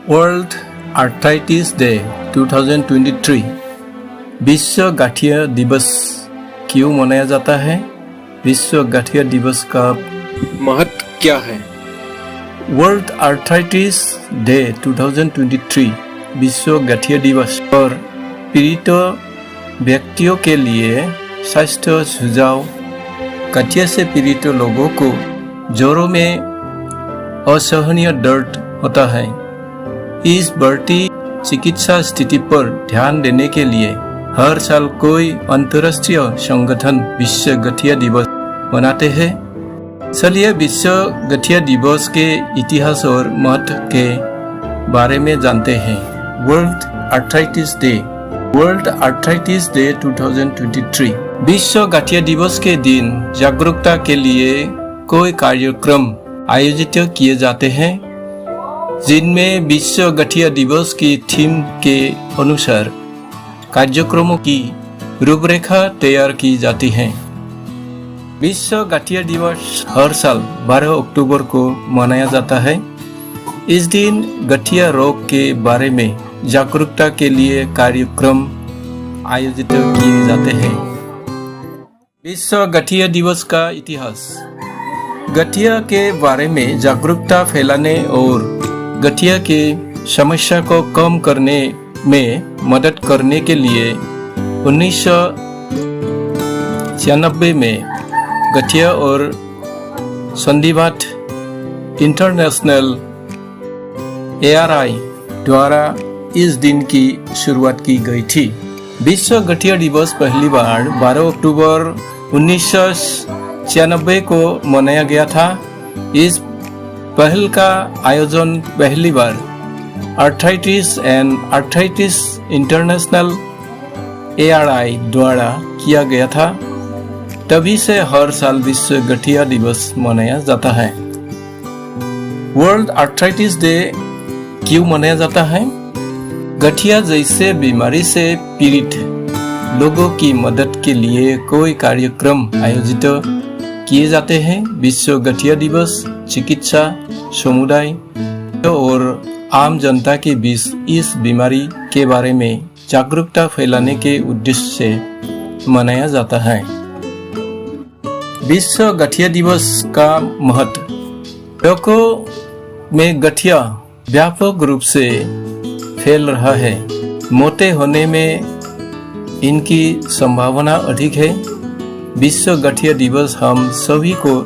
World arthritis day 2023 विश्व गठिया दिवस क्यों मनाया जाता है? विश्व गठिया दिवस का महत्व क्या है? वर्ल्ड आर्थराइटिस डे 2023 विश्व गठिया दिवस और पीड़ित व्यक्तियों के लिए स्वास्थ्य सुझाव। गठिया से पीड़ित लोगों को जोड़ों में असहनीय दर्द होता है। इस बढ़ती चिकित्सा स्थिति पर ध्यान देने के लिए हर साल कोई अंतर्राष्ट्रीय संगठन विश्व गठिया दिवस मनाते हैं। चलिए विश्व गठिया दिवस के इतिहास और महत्व के बारे में जानते हैं। वर्ल्ड आर्थराइटिस डे 2023 विश्व गठिया दिवस के दिन जागरूकता के लिए कोई कार्यक्रम आयोजित किए जाते हैं, जिनमें विश्व गठिया दिवस की थीम के अनुसार कार्यक्रमों की रूपरेखा तैयार की जाती है। विश्व गठिया दिवस हर साल 12 अक्टूबर को मनाया जाता है। इस दिन गठिया रोग के बारे में जागरूकता के लिए कार्यक्रम आयोजित किए जाते हैं। विश्व गठिया दिवस का इतिहास। गठिया के बारे में जागरूकता फैलाने और गठिया के समस्या को कम करने में मदद करने के लिए 1996 में गठिया और संधिवात इंटरनेशनल ARI द्वारा इस दिन की शुरुआत की गई थी। विश्व गठिया दिवस पहली बार 12 अक्टूबर 1996 को मनाया गया था। इस पहल का आयोजन पहली बार arthritis and arthritis international ARI द्वारा किया गया था। तभी से हर साल विश्व गठिया दिवस मनाया जाता है। वर्ल्ड आर्थराइटिस डे क्यों मनाया जाता है? गठिया जैसे बीमारी से पीड़ित लोगों की मदद के लिए कोई कार्यक्रम आयोजित किए जाते हैं। विश्व गठिया दिवस चिकित्सा समुदाय और आम जनता के बीच इस बीमारी के बारे में जागरूकता फैलाने के उद्देश्य से मनाया जाता है। विश्व गठिया दिवस का महत्व। लोगों में गठिया व्यापक रूप से फैल रहा है। मोटे होने में इनकी संभावना अधिक है। विश्व गठिया दिवस हम सभी को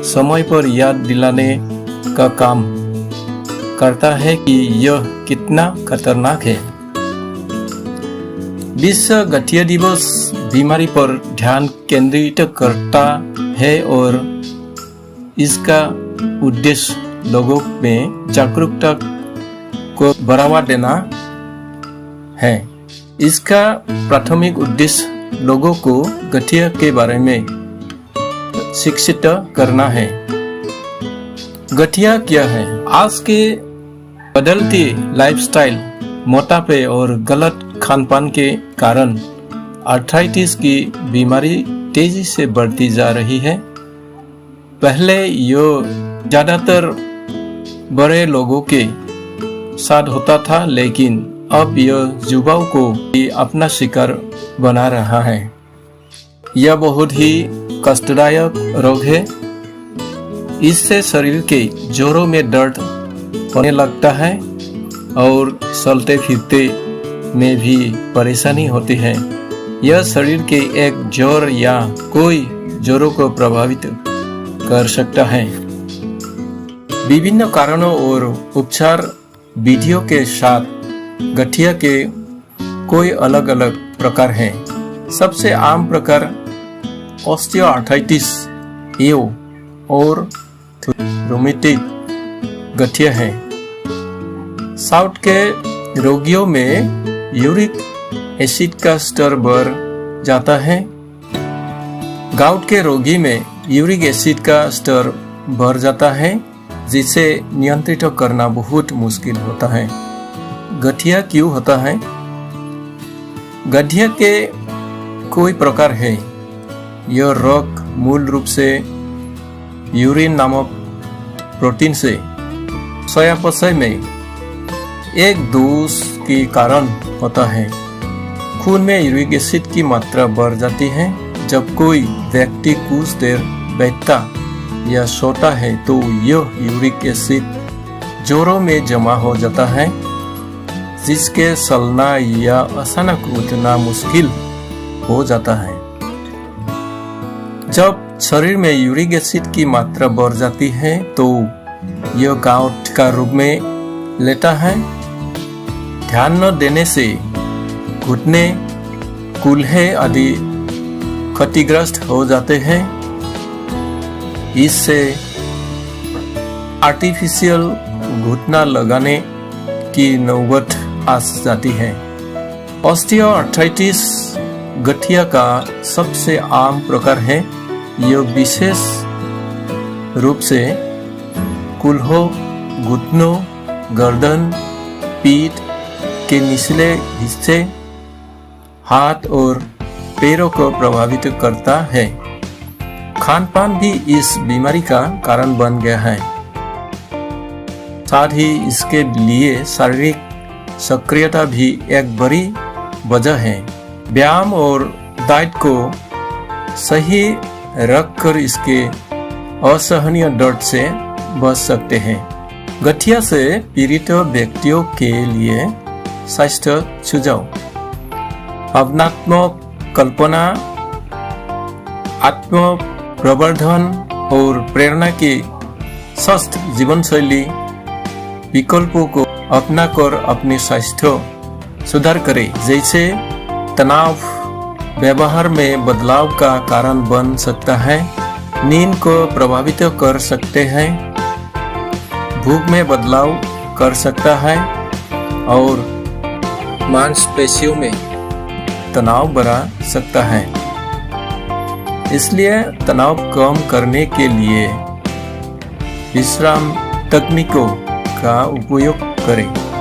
समय पर याद दिलाने का काम करता है कि यह कितना खतरनाक है। विश्व गठिया दिवस बीमारी पर ध्यान केंद्रित करता है और इसका उद्देश्य लोगों में जागरूकता को बढ़ावा देना है। इसका प्राथमिक उद्देश्य लोगों को गठिया के बारे में शिक्षित करना है। गठिया क्या है? आज के बदलती लाइफस्टाइल, मोटापे और गलत खानपान के कारण आर्थराइटिस की बीमारी तेजी से बढ़ती जा रही है। पहले यह ज्यादातर बड़े लोगों के साथ होता था, लेकिन अब यह युवाओं को भी अपना शिकार बना रहा है। यह बहुत ही कष्टदायक रोग है। इससे शरीर के जोड़ों में दर्द होने लगता है और चलते फिरते में भी परेशानी होती है। यह शरीर के एक जोड़ या कोई जोड़ों को प्रभावित कर सकता है। विभिन्न कारणों और उपचार विधियों के साथ गठिया के कोई अलग अलग प्रकार हैं। सबसे आम प्रकार ऑस्टियोआर्थराइटिस एओ और रोमेटिक गठिया है। साउथ के रोगियों में यूरिक एसिड का स्तर बढ़ जाता है। गाउट के रोगी में यूरिक एसिड का स्तर बढ़ जाता है, जिसे नियंत्रित करना बहुत मुश्किल होता है। गठिया क्यों होता है? गठिया के कोई प्रकार है। यह रोग मूल रूप से यूरिन नामक प्रोटीन से चयापचय में एक दोष के कारण होता है। खून में यूरिक एसिड की मात्रा बढ़ जाती है। जब कोई व्यक्ति कुछ देर बैठता या सोता है तो यह यूरिक एसिड जोड़ों में जमा हो जाता है, जिसके चलना या अचानक उठना मुश्किल हो जाता है। जब शरीर में यूरिक एसिड की मात्रा बढ़ जाती है तो यह गाउट का रूप में लेता है। ध्यान न देने से घुटने, कूल्हे आदि क्षतिग्रस्त हो जाते हैं। इससे आर्टिफिशियल घुटना लगाने की नौबत आ जाती है। ऑस्टियोआर्थराइटिस गठिया का सबसे आम प्रकार है। यह विशेष रूप से कूल्हों, घुटनों, गर्दन, पीठ के निचले हिस्से, हाथ और पैरों को प्रभावित करता है। खान-पान भी इस बीमारी का कारण बन गया है। साथ ही इसके लिए शारीरिक सक्रियता भी एक बड़ी वजह है। व्यायाम और डाइट को सही रखकर इसके असहनीय दर्द से बच सकते हैं। गठिया से पीड़ित व्यक्तियों के लिए स्वास्थ्य सुझाव: भावनात्मक कल्पना, आत्म प्रवर्धन और प्रेरणा की स्वस्थ जीवन शैली विकल्पों को अपनाकर अपने स्वास्थ्य सुधार करें। जैसे तनाव व्यवहार में बदलाव का कारण बन सकता है, नींद को प्रभावित कर सकते हैं, भूख में बदलाव कर सकता है और मांसपेशियों में तनाव बढ़ा सकता है। इसलिए तनाव कम करने के लिए विश्राम तकनीकों का उपयोग करें।